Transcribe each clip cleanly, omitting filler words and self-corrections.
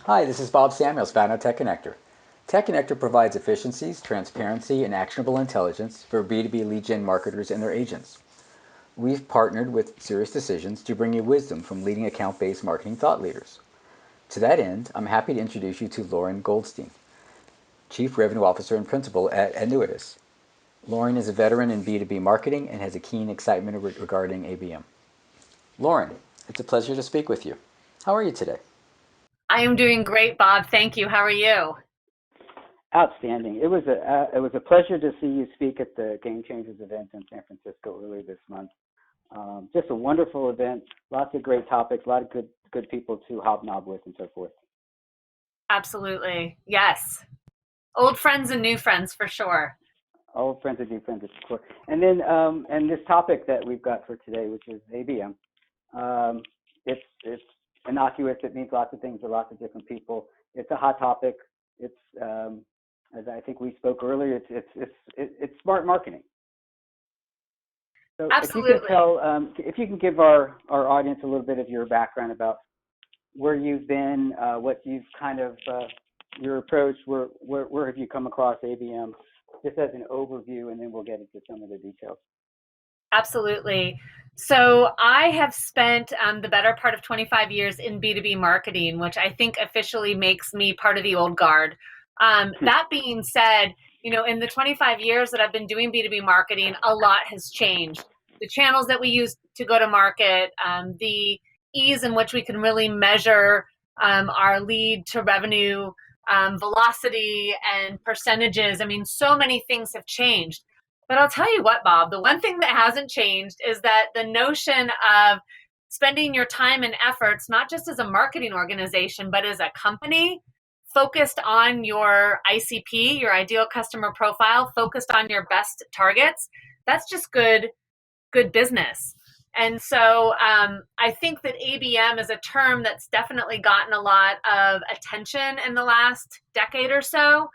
Hi, this is Bob Samuels, founder of TechConnectr. TechConnectr provides efficiencies, transparency, and actionable intelligence for B2B lead gen marketers and their agents. We've partnered with SiriusDecisions to bring you wisdom from leading account-based marketing thought leaders. To that end, I'm happy to introduce you to Lauren Goldstein, Chief Revenue Officer and Principal at ANNUITAS. Lauren is a veteran in B2B marketing and has a keen excitement regarding ABM. Lauren, it's a pleasure to speak with you. How are you today? I am doing great, Bob. Thank you. How are you? Outstanding. It was a pleasure to see you speak at the Game Changers event in San Francisco earlier this month. Just a wonderful event, lots of great topics, a lot of good people to hobnob with and so forth. Absolutely. Yes. Old friends and new friends for sure. Old friends and new friends, of course. And then and this topic that we've got for today, which is ABM, it's innocuous. It means lots of things to lots of different people. It's a hot topic. It's as I think we spoke earlier, it's smart marketing. So Absolutely. if you can give our audience a little bit of your background about where you've been, what you've kind of, your approach, where have you come across ABM, just as an overview, and then we'll get into some of the details. Absolutely. So I have spent the better part of 25 years in B2B marketing, which I think officially makes me part of the old guard. That being said, in the 25 years that I've been doing B2B marketing, a lot has changed. The channels that we use to go to market, the ease in which we can really measure our lead to revenue velocity and percentages. I mean, so many things have changed. But I'll tell you what, Bob, the one thing that hasn't changed is that the notion of spending your time and efforts, not just as a marketing organization, but as a company, focused on your ICP, your ideal customer profile, focused on your best targets, that's just good business. And so I think that ABM is a term that's definitely gotten a lot of attention in the last decade or so.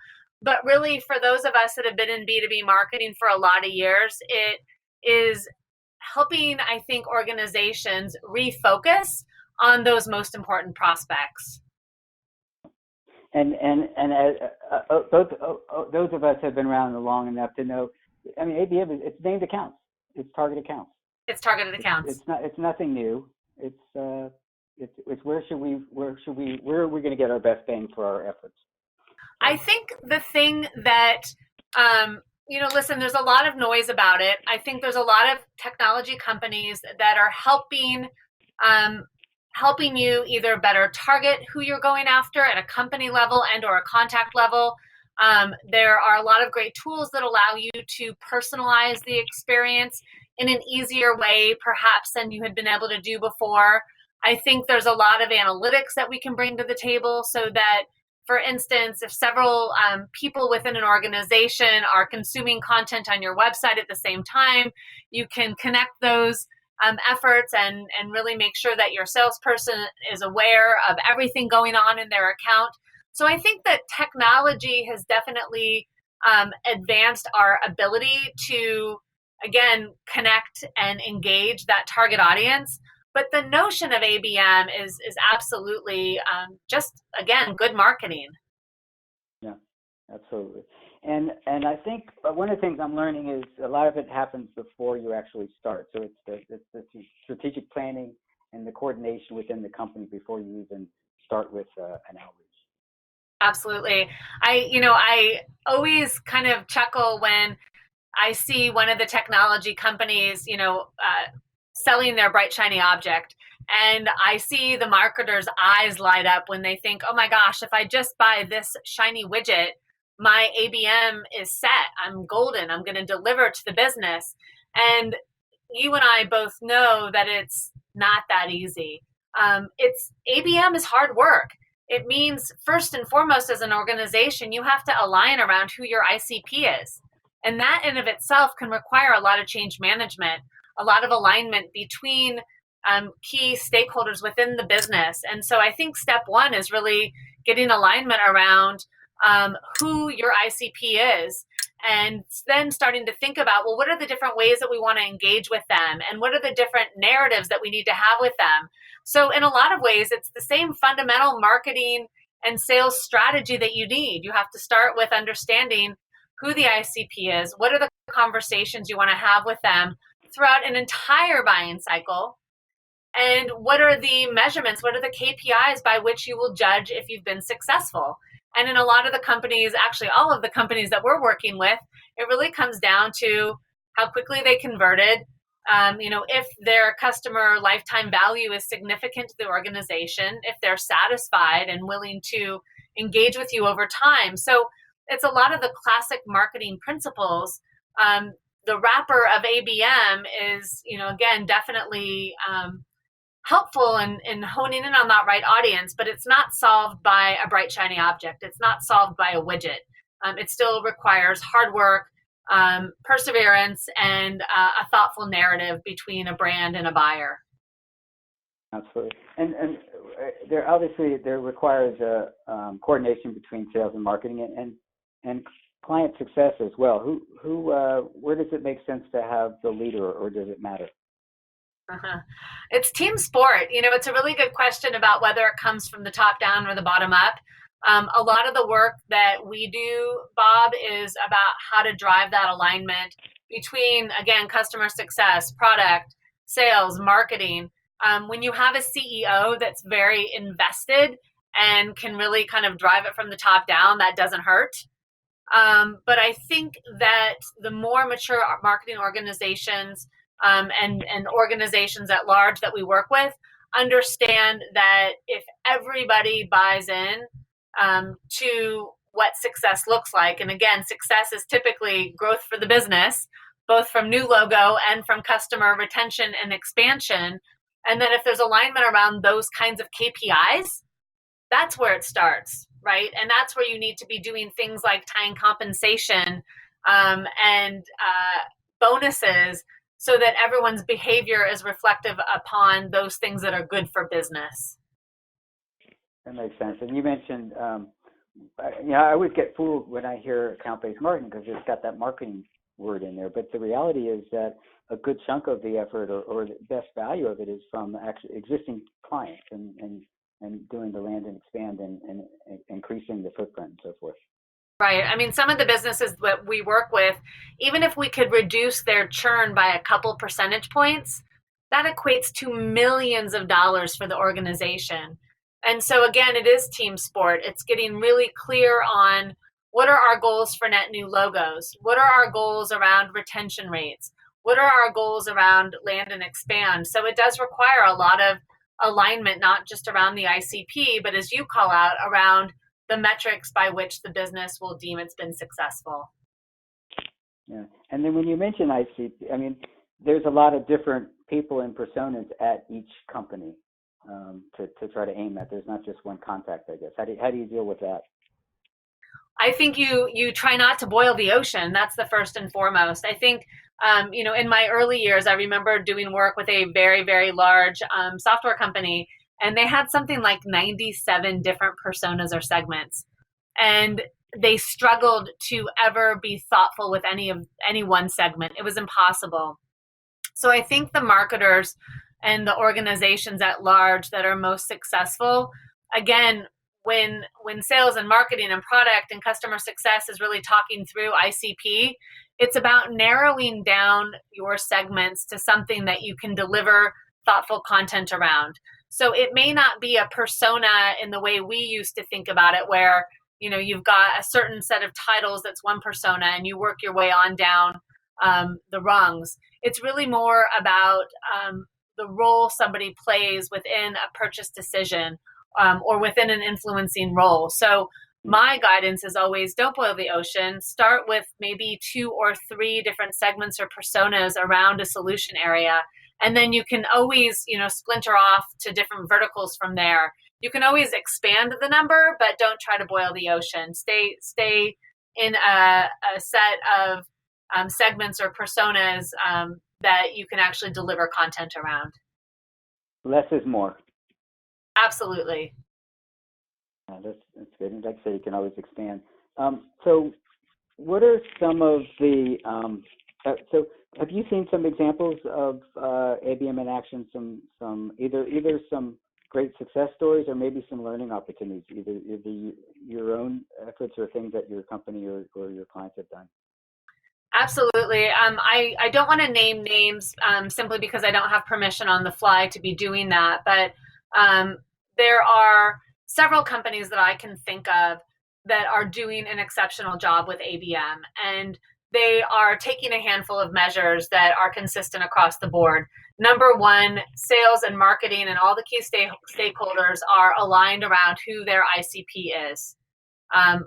But really, for those of us that have been in B2B marketing for a lot of years, it is helping, I think, organizations refocus on those most important prospects. And those of us have been around long enough to know, I mean, ABM, it's named accounts. It's target accounts. It's targeted accounts. It's nothing new. It's where are we going to get our best bang for our efforts? I think the thing that, listen, there's a lot of noise about it. I think there's a lot of technology companies that are helping you either better target who you're going after at a company level and or a contact level. There are a lot of great tools that allow you to personalize the experience in an easier way, perhaps, than you had been able to do before. I think there's a lot of analytics that we can bring to the table so that, for instance, if several people within an organization are consuming content on your website at the same time, you can connect those efforts and really make sure that your salesperson is aware of everything going on in their account. So I think that technology has definitely advanced our ability to, again, connect and engage that target audience. But the notion of ABM is absolutely just, again, good marketing. Yeah, absolutely. And I think one of the things I'm learning is a lot of it happens before you actually start. So it's the strategic planning and the coordination within the company before you even start with an outreach. Absolutely. I always kind of chuckle when I see one of the technology companies, selling their bright, shiny object. And I see the marketer's eyes light up when they think, oh my gosh, if I just buy this shiny widget, my ABM is set. I'm golden. I'm going to deliver to the business. And you and I both know that it's not that easy. ABM is hard work. It means, first and foremost, as an organization, you have to align around who your ICP is. And that in of itself can require a lot of change management, a lot of alignment between key stakeholders within the business. And so I think step one is really getting alignment around who your ICP is, and then starting to think about, well, what are the different ways that we want to engage with them? And what are the different narratives that we need to have with them? So in a lot of ways, it's the same fundamental marketing and sales strategy that you need. You have to start with understanding who the ICP is, what are the conversations you want to have with them throughout an entire buying cycle, and what are the measurements, what are the KPIs by which you will judge if you've been successful. And in a lot of the companies, actually all of the companies that we're working with, it really comes down to how quickly they converted, if their customer lifetime value is significant to the organization, if they're satisfied and willing to engage with you over time. So it's a lot of the classic marketing principles. The wrapper of ABM is, again, definitely helpful in honing in on that right audience, but it's not solved by a bright, shiny object. It's not solved by a widget. It still requires hard work, perseverance, and a thoughtful narrative between a brand and a buyer. Absolutely. And there obviously requires a coordination between sales and marketing and client success as well. Where does it make sense to have the leader, or does it matter? It's team sport. It's a really good question about whether it comes from the top down or the bottom up. A lot of the work that we do, Bob, is about how to drive that alignment between, again, customer success, product, sales, marketing. When you have a CEO that's very invested and can really kind of drive it from the top down, that doesn't hurt. But I think that the more mature marketing organizations and organizations at large that we work with understand that if everybody buys in to what success looks like, and again, success is typically growth for the business, both from new logo and from customer retention and expansion, and then if there's alignment around those kinds of KPIs, that's where it starts, right? And that's where you need to be doing things like tying compensation and bonuses so that everyone's behavior is reflective upon those things that are good for business. That makes sense. And you mentioned, I always get fooled when I hear account-based marketing because it's got that marketing word in there. But the reality is that a good chunk of the effort or the best value of it is from actually existing clients and doing the land and expand and increasing the footprint and so forth. Right. I mean, some of the businesses that we work with, even if we could reduce their churn by a couple percentage points, that equates to millions of dollars for the organization. And so again, it is team sport. It's getting really clear on what are our goals for net new logos? What are our goals around retention rates? What are our goals around land and expand? So it does require a lot of alignment, not just around the ICP, but as you call out, around the metrics by which the business will deem it's been successful. Yeah. And then when you mention ICP, I mean, there's a lot of different people and personas at each company to try to aim at. There's not just one contact, I guess. How do you deal with that? I think you try not to boil the ocean. That's the first and foremost. I think, in my early years, I remember doing work with a very, very large software company, and they had something like 97 different personas or segments. And they struggled to ever be thoughtful with any one segment. It was impossible. So I think the marketers and the organizations at large that are most successful, again, when sales and marketing and product and customer success is really talking through ICP, it's about narrowing down your segments to something that you can deliver thoughtful content around. So it may not be a persona in the way we used to think about it, where you've got a certain set of titles that's one persona and you work your way on down the rungs. It's really more about the role somebody plays within a purchase decision or within an influencing role. So my guidance is always don't boil the ocean. Start with maybe 2 or 3 different segments or personas around a solution area. And then you can always, splinter off to different verticals from there. You can always expand the number, but don't try to boil the ocean. Stay in a set of segments or personas that you can actually deliver content around. Less is more. Absolutely. That's good. And like I say, you can always expand. So what are some of the, so have you seen some examples of ABM in action, some either some great success stories or maybe some learning opportunities, either your own efforts or things that your company or your clients have done? Absolutely. I don't want to name names simply because I don't have permission on the fly to be doing that. But there are several companies that I can think of that are doing an exceptional job with ABM. And they are taking a handful of measures that are consistent across the board. Number one, sales and marketing and all the key stakeholders are aligned around who their ICP is.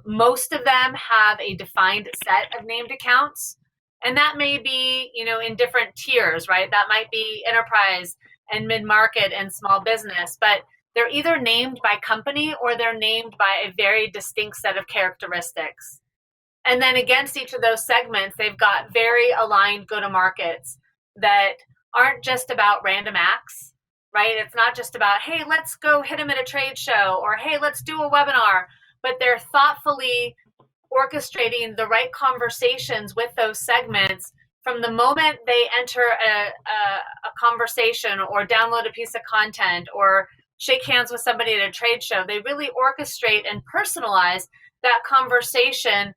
Most of them have a defined set of named accounts, and that may be, in different tiers, right? That might be enterprise and mid-market and small business, but they're either named by company or they're named by a very distinct set of characteristics. And then against each of those segments, they've got very aligned go-to-markets that aren't just about random acts, right? It's not just about, hey, let's go hit them at a trade show, or hey, let's do a webinar, but they're thoughtfully orchestrating the right conversations with those segments from the moment they enter a conversation or download a piece of content or shake hands with somebody at a trade show. They really orchestrate and personalize that conversation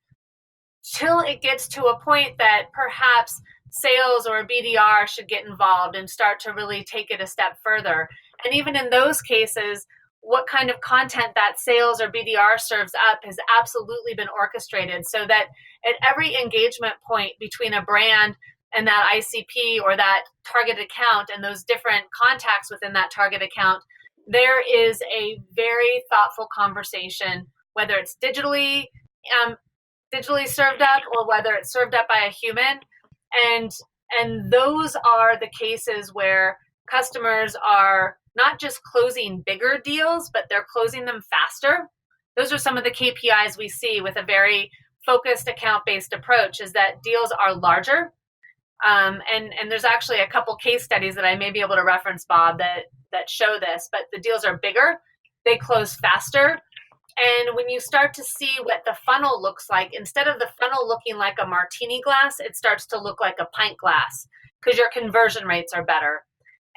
till it gets to a point that perhaps sales or a BDR should get involved and start to really take it a step further. And even in those cases, what kind of content that sales or BDR serves up has absolutely been orchestrated so that at every engagement point between a brand and that ICP or that target account and those different contacts within that target account, there is a very thoughtful conversation, whether it's digitally served up or whether it's served up by a human. And those are the cases where customers are not just closing bigger deals, but they're closing them faster. Those are some of the KPIs we see with a very focused account-based approach, is that deals are larger. And there's actually a couple case studies that I may be able to reference, Bob, that show this, but the deals are bigger, they close faster. And when you start to see what the funnel looks like, instead of the funnel looking like a martini glass, it starts to look like a pint glass because your conversion rates are better.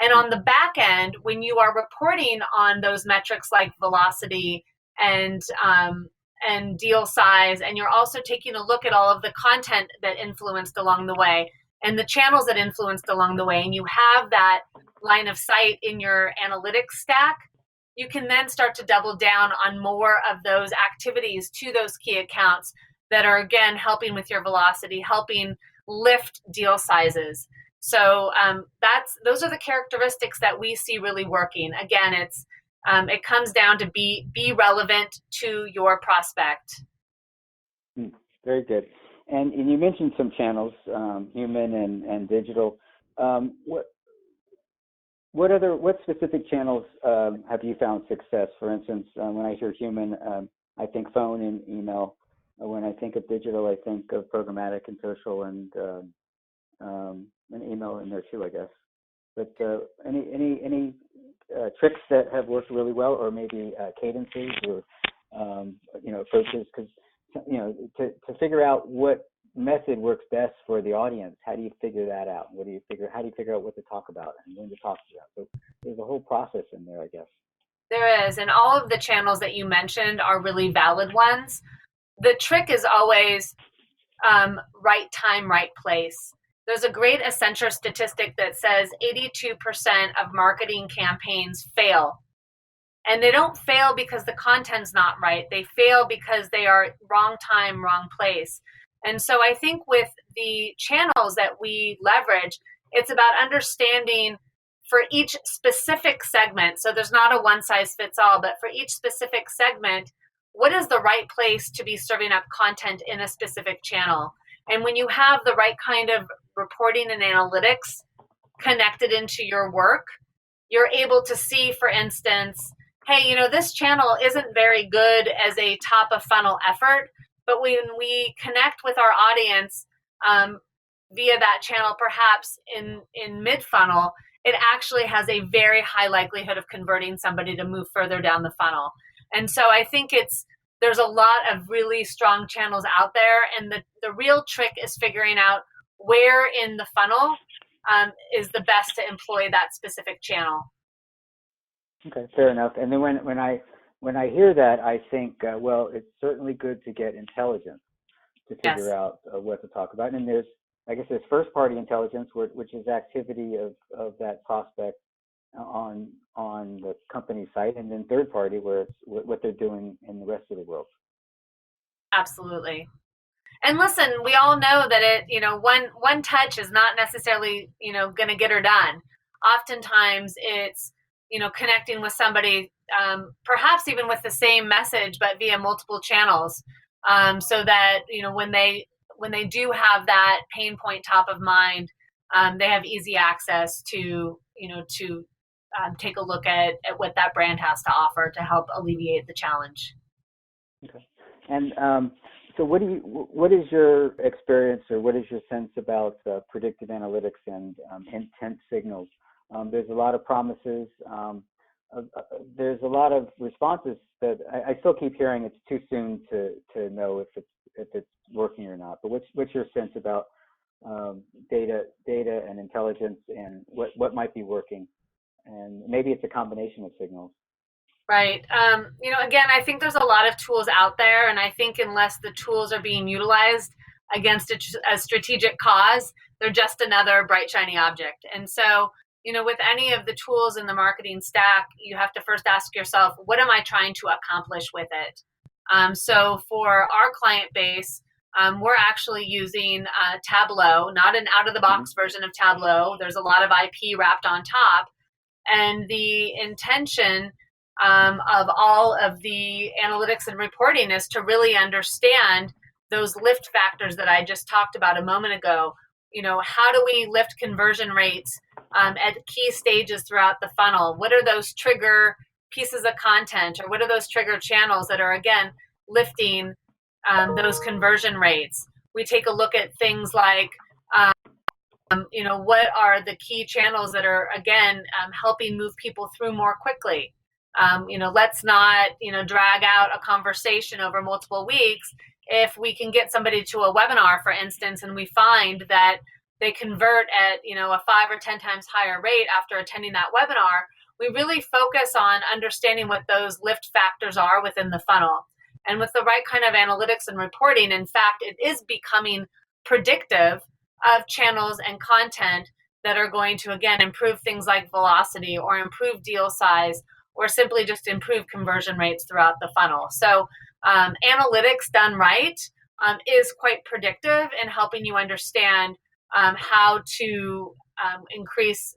And on the back end, when you are reporting on those metrics like velocity and deal size, and you're also taking a look at all of the content that influenced along the way and the channels that influenced along the way, and you have that line of sight in your analytics stack, you can then start to double down on more of those activities to those key accounts that are, again, helping with your velocity, helping lift deal sizes. So those are the characteristics that we see really working. Again, it comes down to be relevant to your prospect. Very good. And you mentioned some channels, human and digital. What specific channels have you found success? For instance, when I hear human, I think phone and email. When I think of digital, I think of programmatic and social and email in there too, I guess. But any tricks that have worked really well, or maybe cadences or approaches? Because to figure out what method works best for the audience, how do you figure that out? How do you figure out what to talk about and when to talk about? So there's a whole process in there, I guess. There is, and all of the channels that you mentioned are really valid ones. The trick is always right time, right place. There's a great Accenture statistic that says 82% of marketing campaigns fail. And they don't fail because the content's not right. They fail because they are wrong time, wrong place. And so I think with the channels that we leverage, it's about understanding for each specific segment. So there's not a one size fits all, but for each specific segment, what is the right place to be serving up content in a specific channel? And when you have the right kind of reporting and analytics connected into your work, you're able to see, for instance, hey, this channel isn't very good as a top of funnel effort, but when we connect with our audience via that channel, perhaps in mid-funnel, it actually has a very high likelihood of converting somebody to move further down the funnel. And so I think there's a lot of really strong channels out there, and the real trick is figuring out where in the funnel is the best to employ that specific channel. Okay, fair enough. And then when I hear that, I think, well, it's certainly good to get intelligence to figure Yes. out what to talk about. And there's, I guess, there's first-party intelligence, which is activity of that prospect on the company site, and then third-party, where it's what they're doing in the rest of the world. Absolutely. And listen, we all know that one touch is not necessarily, going to get her done. Oftentimes it's, connecting with somebody, perhaps even with the same message, but via multiple channels, so that, when they do have that pain point top of mind, they have easy access to, take a look at what that brand has to offer to help alleviate the challenge. Okay. And so what is your experience, or what is your sense about predictive analytics and intent signals? There's a lot of promises. There's a lot of responses that I still keep hearing it's too soon to know if it's working or not. But what's your sense about data and intelligence, and what might be working? And maybe it's a combination of signals. Right. Again, I think there's a lot of tools out there, and I think unless the tools are being utilized against a strategic cause, they're just another bright, shiny object. And so, with any of the tools in the marketing stack, you have to first ask yourself, what am I trying to accomplish with it? So for our client base, we're actually using Tableau, not an out-of-the-box version of Tableau. There's a lot of IP wrapped on top. And the intention of all of the analytics and reporting is to really understand those lift factors that I just talked about a moment ago. How do we lift conversion rates at key stages throughout the funnel? What are those trigger pieces of content, or what are those trigger channels that are, again, lifting those conversion rates? We take a look at things like what are the key channels that are, again, helping move people through more quickly? Let's not, drag out a conversation over multiple weeks. If we can get somebody to a webinar, for instance, and we find that they convert at, a 5 or 10 times higher rate after attending that webinar, we really focus on understanding what those lift factors are within the funnel. And with the right kind of analytics and reporting, in fact, it is becoming predictive of channels and content that are going to, again, improve things like velocity, or improve deal size, or simply just improve conversion rates throughout the funnel. So analytics done right is quite predictive in helping you understand how to increase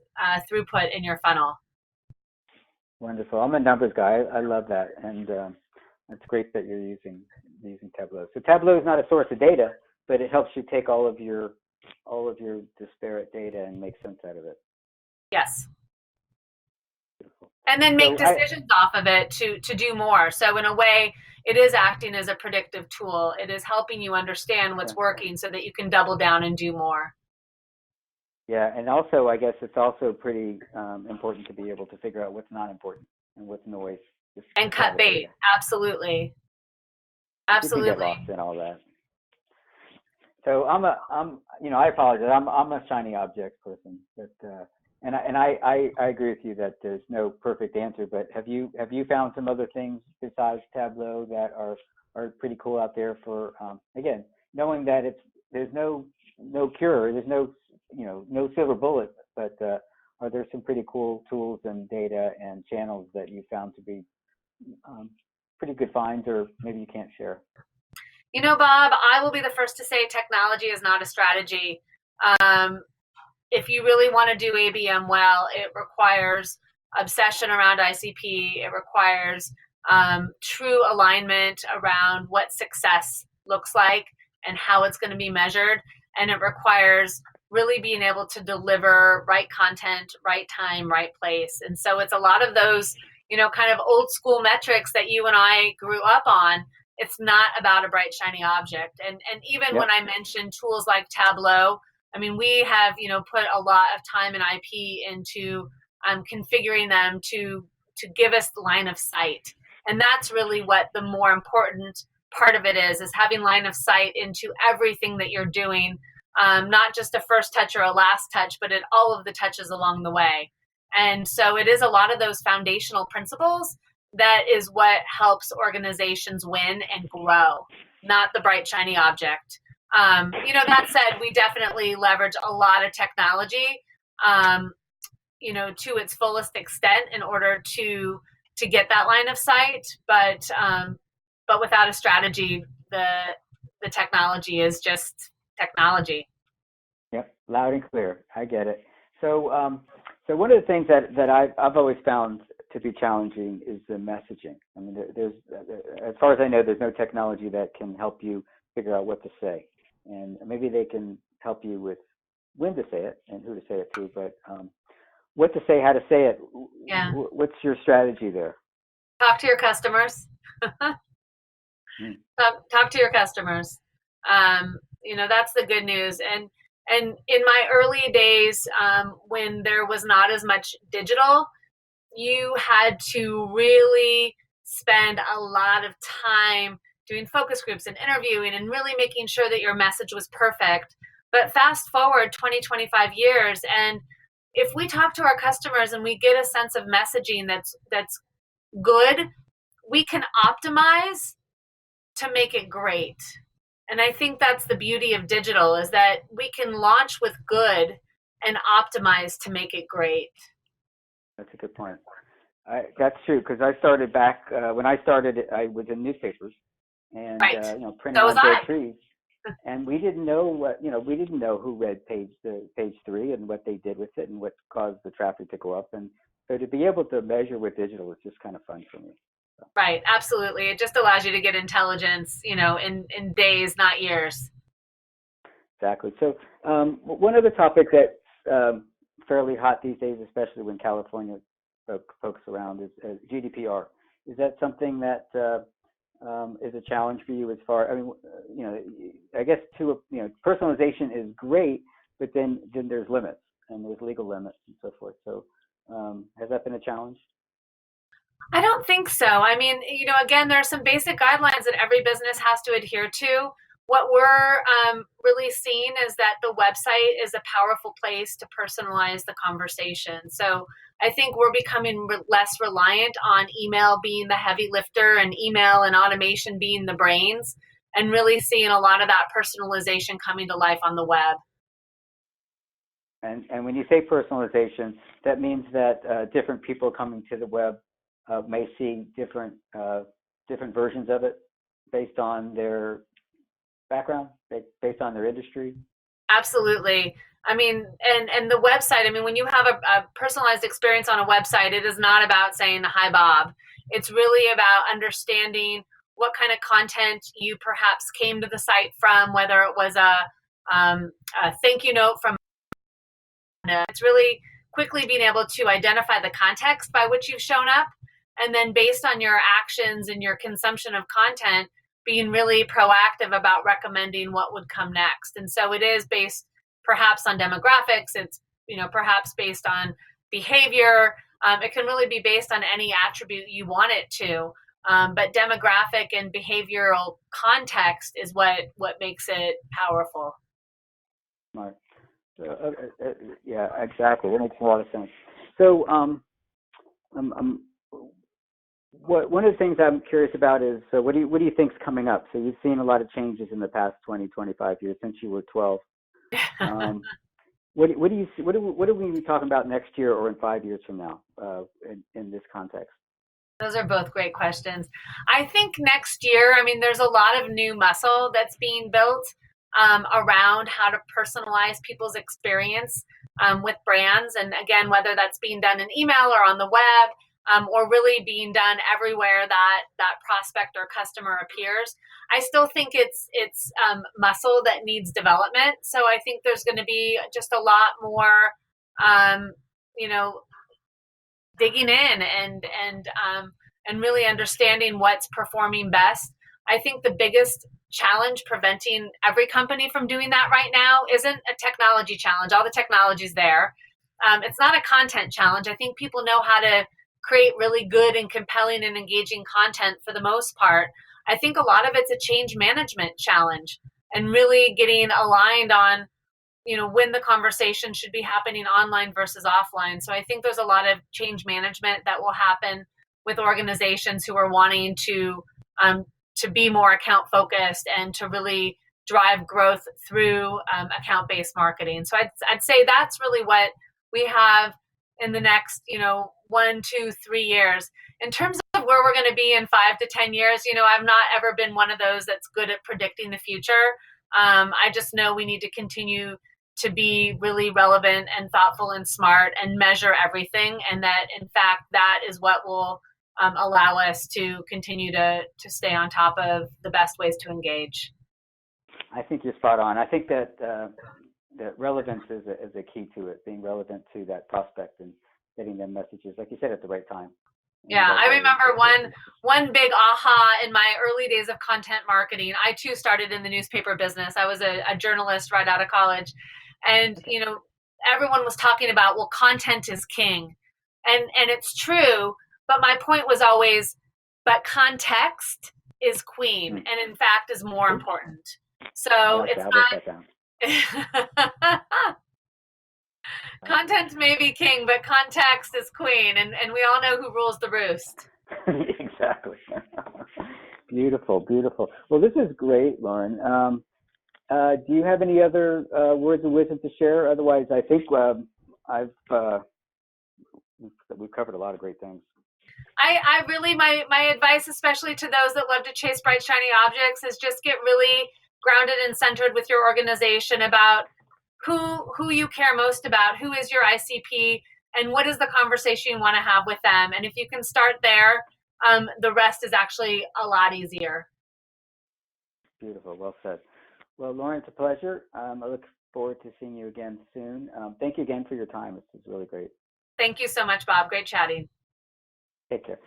throughput in your funnel. Wonderful. I'm a numbers guy. I love that, and it's great that you're using Tableau. So Tableau is not a source of data, but it helps you take all of your disparate data and make sense out of it. Yes. Beautiful. And then make decisions off of it to do more. So in a way, it is acting as a predictive tool. It is helping you understand what's working so that you can double down and do more. Yeah, and also I guess it's also pretty important to be able to figure out what's not important and what's noise. And cut bait. Absolutely. Absolutely. You can get lost in all that. So I apologize. I'm a shiny object person, but and I agree with you that there's no perfect answer. But have you found some other things besides Tableau that are pretty cool out there for again, knowing that there's no cure, there's no silver bullet, but are there some pretty cool tools and data and channels that you found to be pretty good finds, or maybe you can't share? Bob, I will be the first to say technology is not a strategy. If you really want to do ABM well, it requires obsession around ICP. It requires true alignment around what success looks like and how it's going to be measured. And it requires really being able to deliver right content, right time, right place. And so it's a lot of those, kind of old school metrics that you and I grew up on. It's not about a bright, shiny object. And even when I mentioned tools like Tableau, I mean, we have, put a lot of time and IP into configuring them to give us the line of sight. And that's really what the more important part of it is having line of sight into everything that you're doing, not just a first touch or a last touch, but at all of the touches along the way. And so it is a lot of those foundational principles that is what helps organizations win and grow, not the bright, shiny object. That said, we definitely leverage a lot of technology, to its fullest extent in order to get that line of sight. But without a strategy, the technology is just technology. Yep, loud and clear. I get it. So, so one of the things that I've always found to be challenging is the messaging. I mean, there's, as far as I know, there's no technology that can help you figure out what to say, and maybe they can help you with when to say it and who to say it to, but what to say, how to say it. Yeah. What's your strategy there? Talk to your customers. Talk to your customers. That's the good news. And in my early days, when there was not as much digital, you had to really spend a lot of time doing focus groups and interviewing and really making sure that your message was perfect. But fast forward 20, 25 years, and if we talk to our customers and we get a sense of messaging that's good, we can optimize to make it great. And I think that's the beauty of digital, is that we can launch with good and optimize to make it great. That's a good point. That's true, because I started back when I started. I was in newspapers and right. Printing on dead trees, and we didn't know we didn't know who read page 3 and what they did with it and what caused the traffic to go up. And so to be able to measure with digital is just kind of fun for me. So. Right, absolutely. It just allows you to get intelligence, in days, not years. Exactly. So one other topic that's fairly hot these days, especially when California folks around, is GDPR. Is that something that is a challenge for you as far? I mean, I guess personalization is great, but then there's limits and there's legal limits and so forth. So has that been a challenge? I don't think so. I mean, again, there are some basic guidelines that every business has to adhere to. What we're really seeing is that the website is a powerful place to personalize the conversation. So I think we're becoming less reliant on email being the heavy lifter and email and automation being the brains, and really seeing a lot of that personalization coming to life on the web. And when you say personalization, that means that different people coming to the web may see different versions of it based on their background, based on their industry. Absolutely. I mean, and the website, I mean, when you have a personalized experience on a website, it is not about saying, "Hi, Bob." It's really about understanding what kind of content you perhaps came to the site from, whether it was a thank you note from. It's really quickly being able to identify the context by which you've shown up, and then based on your actions and your consumption of content, being really proactive about recommending what would come next. And so it is based perhaps on demographics. It's, perhaps based on behavior. It can really be based on any attribute you want it to. But demographic and behavioral context is what makes it powerful. Right. Yeah, exactly. That makes a lot of sense. So, one of the things I'm curious about is, so what do you think's coming up? So you've seen a lot of changes in the past 20, 25 years since you were 12. What do you see? What are we be talking about next year or in 5 years from now in this context? Those are both great questions. I think next year, I mean, there's a lot of new muscle that's being built around how to personalize people's experience with brands. And again, whether that's being done in email or on the web, or really being done everywhere that prospect or customer appears. I still think it's muscle that needs development. So I think there's going to be just a lot more, digging in and really understanding what's performing best. I think the biggest challenge preventing every company from doing that right now isn't a technology challenge. All the technology's there. It's not a content challenge. I think people know how to create really good and compelling and engaging content for the most part. I think a lot of it's a change management challenge and really getting aligned on when the conversation should be happening online versus offline. So I think there's a lot of change management that will happen with organizations who are wanting to be more account focused and to really drive growth through account-based marketing. So I'd say that's really what we have in the next 1, 2, 3 years. In terms of where we're going to be in 5 to 10 years, I've not ever been one of those that's good at predicting the future. I just know we need to continue to be really relevant and thoughtful and smart and measure everything, and that in fact that is what will allow us to continue to stay on top of the best ways to engage. I think you're spot on. I think that that relevance is a key to it, being relevant to that prospect and getting them messages, like you said, at the right time. Yeah, I remember one big aha in my early days of content marketing. I too started in the newspaper business. I was a journalist right out of college, and everyone was talking about, well, content is king, and it's true. But my point was always, but context is queen, and in fact is more important. So it's not. Content may be king, but context is queen, and we all know who rules the roost. Exactly. Beautiful, beautiful. Well, this is great, Lauren. Do you have any other words of wisdom to share? Otherwise, I think we've covered a lot of great things. I really, my advice, especially to those that love to chase bright, shiny objects, is just get really grounded and centered with your organization about who you care most about, who is your ICP, and what is the conversation you want to have with them. And if you can start there, the rest is actually a lot easier. Beautiful. Well said. Well, Lauren, it's a pleasure. I look forward to seeing you again soon. Thank you again for your time. This is really great. Thank you so much, Bob. Great chatting. Take care.